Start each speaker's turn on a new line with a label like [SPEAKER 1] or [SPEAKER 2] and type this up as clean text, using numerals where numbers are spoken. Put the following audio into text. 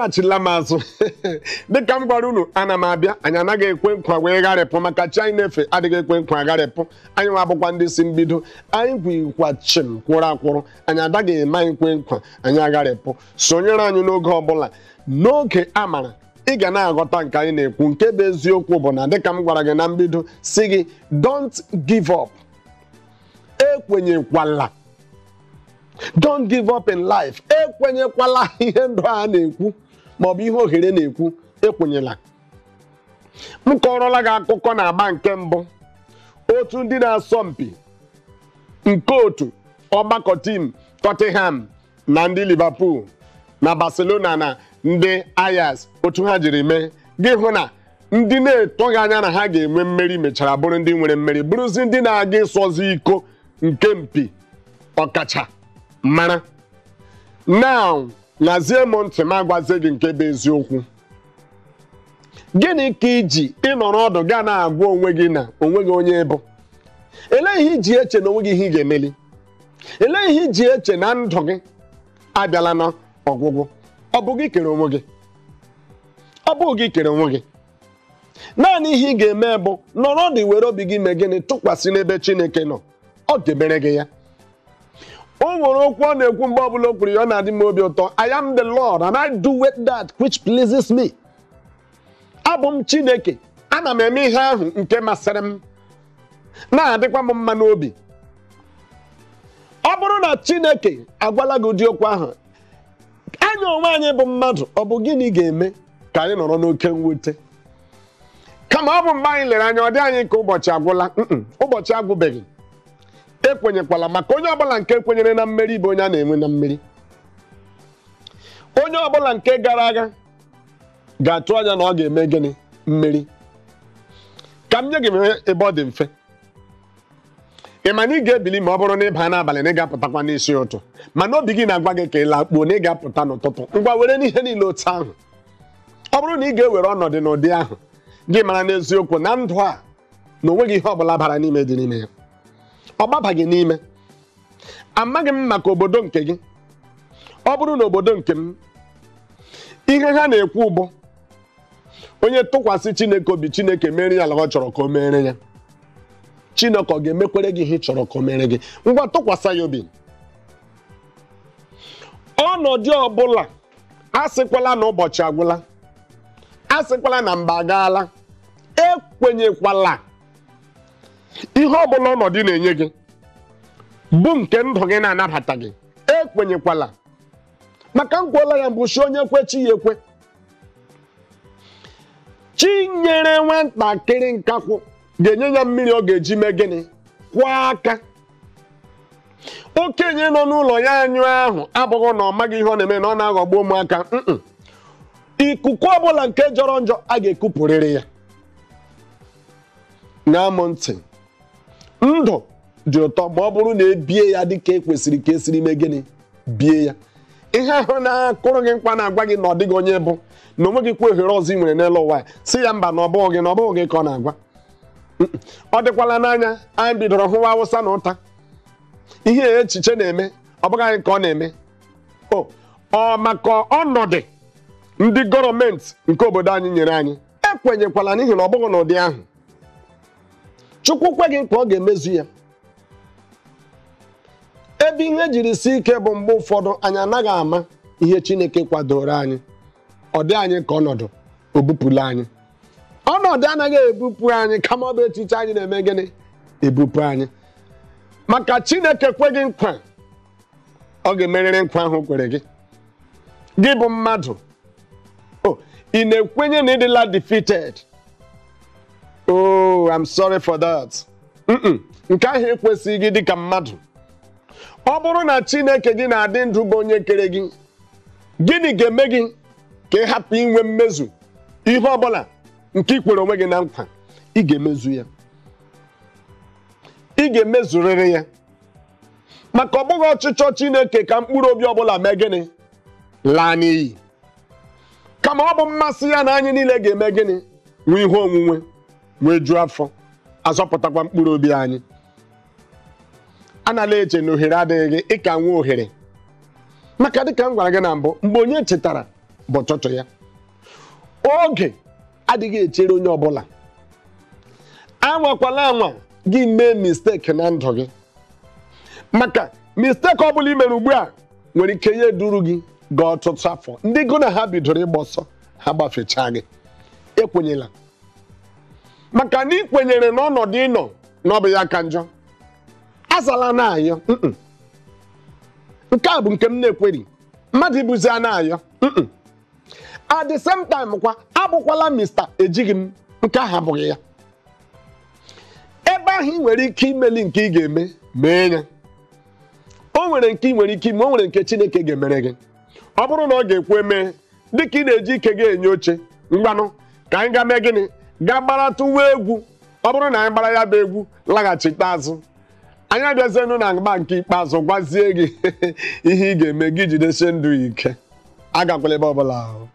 [SPEAKER 1] alaghachila m azụ dịka m gwara unu ana m abịa anyị anaghị ekwe nkwa wee gharịpụ maka chi anyị na-efe adịghị ekwe nkwa agharịpụ anyị nwa abụkwa ndị si mbido anyị gwikwa chim kwụrụ akwụrụ anyị adaghị eme anyị kwe nkwa anyị agharịpụ sonyere anyị n'oge ọbụla n'oge amara ị ga na-aghọta nke anyị na-ekwu nke bụ eziokwu bụ na dịka m gwara gị na mbido si gị don't give up. Ekwenyekwala. Don't give up in life. Ekwenyekwala ihe ndụ a na-ekwu maọbụ ihe ohere na-ekwu. Ekwenyela. M kọrọla gị akụkọ na agba nke mbụ otu ndị na-asọ mpi nke otu ọgbakọ tim Tottenham na ndị Liverpool na Barcelona na ndị Ajax otu ha jiri mee gị hụ na ndị na-etoghị anya na ha ga-enwe mmeri mechara bụrụ ndị nwere mmeri bụrụzi ndị na-aga ịsọzi iko nke mpi ọkacha mara. Now nazie m ntị m agwazie gị nke bụ eziokwu. Gịnị ka iji ịnọrọ ọdụ ga na-agwa onwe gị na onwe gị onye bụ? Elee ihe iji eche na onwe gị ihe ị ga-emeli? Elee ihe iji eche na ndụ gị abịala n'ọgwụgwụ? Ọ bụ gị kere onwe gị? Ọ bụ gị kere onwe gị? Naanị ihe ị ga-eme bụ nọrọ ọdụ were obi gị mee gịnị? Tụkwasị n'ebe Chineke nọ. Ọ ga-emere gị ya. O nwere okwu ọ na-ekwu mgbe ọbụla o kwuru ya ọ na-adị m obi ụtọ. I am the Lord and I do with that which pleases me. Abụ m Chineke, ana m eme ihe ahụ nke masịrị m, na-adịkwa m mma n'obi. Ọ bụrụ na Chineke agwala gị ụdị okwu ahụ, anyị onwe anyị bụ mmadụ, ọ bụ gịnị ga-eme ka anyị nọrọ n'oke mwute? Kama ọ bụ mgbe anyị lere anya ọ dị anyị ka ụbọchị agwụla. Ụbọchị agwụbeghị. Ekwenyekwala maka onye ọbụla nke kwenyere na mmeri bụ onye a na-enwe na mmeri. Onye ọbụla nke gara aga ga-atụ anya na ọ ga-eme gịnị? Mmeri. Ka m nye gị ebe ọ dị mfe. Ị ma na ị ga-ebili ma ọ bụrụ na ịba n'abalị na ị ga-apụtakwa n'isi ụtụ, mana obi gị na-agwa gị ka ị lakpuo na ị ga-apụta n'ụtụtụ. Ngwa were n'ihe niile otu ahụ. Ọ bụrụ na ị ga-ewere ọnọdụ n'ụdị ahụ, gị mara n'eziokwu na ndụ a na onweghị ihe ọbụla bara n'ime dị n'ime ya. Ọ gbabaghị n'ime. Amaghị m maka obodo nke gị. Ọ bụrụ na obodo nke m ihe ha na-ekwu bụ onye tụkwasị Chineke obi, Chineke mere ya ala ọ chọrọ ka o mere ya. Chineke ọ ga-emekwere gị ihe ị chọrọ ka o mere gị. Ngwa tụkwasị ya obi. Ọnọdụ ọbụla asịkwala na ụbọchị agwụla, asịkwala na mba agaala. Ekwenyekwala ihe ọbụla ọnọdụ na-enye gị bụ nke ndụ gị na-anabata gị. Ekwenyekwala maka m kwuola ya mbụ, si onye kwe chi ya ekwe. Chi nyere nwatakịrị nkakwụ ga-enye ya mmiri ọ ga-eji mee gịnị? Kwụọ aka. Okenye nọ n'ụlọ ya anyụ ahụ abụghị na ọ maghị ihe ọ na-eme na ọ na-aghọgbu ụmụaka. Ikuku ọbụla nke jọrọ njọ a ga-ekupụrịrị ya. Na-amụ ntị. Ndụ dị ụtọ ma ọ bụrụ na ebie ya dịka ekwesịrị ka esiri mee gịnị? Bie ya. Ihe ahụ na-akụrụ gị mkpa na-agwa gị na ọ dịghị onye bụ na onwe gị kwa ohere ọzọ ị nwere n'elu ụwa si ya mba na ọ bụghị gị na ọ bụghị gị ka ọ na-agwa. Ọ dịkwala n'anya anyị bidoro hụwa Awụsa na ụta. Ihe echiche na-eme ọ bụghị anyị ka ọ na-eme. Ọ maka ọnọdụ ndị gọọmenti nke obodo anyị nyere anyị. Ekwenyekwala n'ihi na ọ bụghị n'ụdị ahụ. Chukwu kwe gị nkwa ọ ga-emezu ya. Ebe ihe jiri si ike bụ mgbe ụfọdụ anyị anaghị ama ihe Chineke kwadoro anyị. Ọ dị anyị ka ọnọdụ obupụla anyị. Ọnọdụ anaghị ebupụ anyị kama ọ bụ echiche anyị na-eme gịnị? Ebupụ anyị. Maka Chineke kwe gị nkwa, ọ ga-emerịrị nkwa ahụ kwere gị. Gị bụ mmadụ. Ị na-ekwenye na ịdịla defeated? Oh, I'm sorry for that. Nke ahụ ekwesịghị gị dịka mmadụ. Ọ bụrụ na Chineke gị na-adị ndụ bụ onye kere gị, gịnị ga-eme gị ka ị hapụ inwe mmezu ihe ọbụla nke ị kwere onwe gị na nkwa? Ị ga-emezu ya. Ị ga-emezurịrị ya. Maka ọ bụghị ọchịchọ Chineke ka mkpụrụ obi ọbụla mee gịnị? Laa n'iyi. Kama ọ bụ mmasị ya na anyị niile ga-eme gịnị? Nwee ihe onwunwe, nwee ju afọ, azọpụtakwa mkpụrụ obi anyị. Anala eche na ohere adịghị gị, ị ka nwee ohere. Maka dịka m gwara gị na mbụ, mgbe onye chetara bụ ụtụtụ ya. Oge adịghị echere onye ọbụla. Anwakwala anwa gị mee mistake na ndụ gị, maka mistake ọbụla i mere ugbu a nwere ike ya eduru gị gaa ọtụtụ afọ. Ndị gụ na ha bidoro ịgba ọsọ ha gbafechaa gị. Ekwenyela, maka na ị kwenyere n'ọnọdụ ịnọ na ọ bụ ya ka njọ. Azala na-ayọ. Nke a bụ nke m na-ekweri. Mmadụ ibuzi a na-ayọ. At the same time kwa abụkwala Mr. ejighị m. Nke ahụ abụghị ya. Ebe ahụ ị nwere ike imeli nke ị ga-eme, mee ya. O nwere nke ị nwere ike ime, o nwere nke Chineke ga-emere gị. Ọ bụrụ na ọ ga-ekwe mee, dịka ị na-eji ike gị enye oche, ngwanụ ka anyị ga mee gịnị? Ga gbaratụwa egwu. Ọ bụrụ na anyị gbara ya bụ egwu, laghachite azụ. Anyị abịazienụ na mgba nke ikpeazụ gwazie gị ihe ị ga-eme gị jidesie ndụ ike. Agakwala ebe ọbụla ahụ.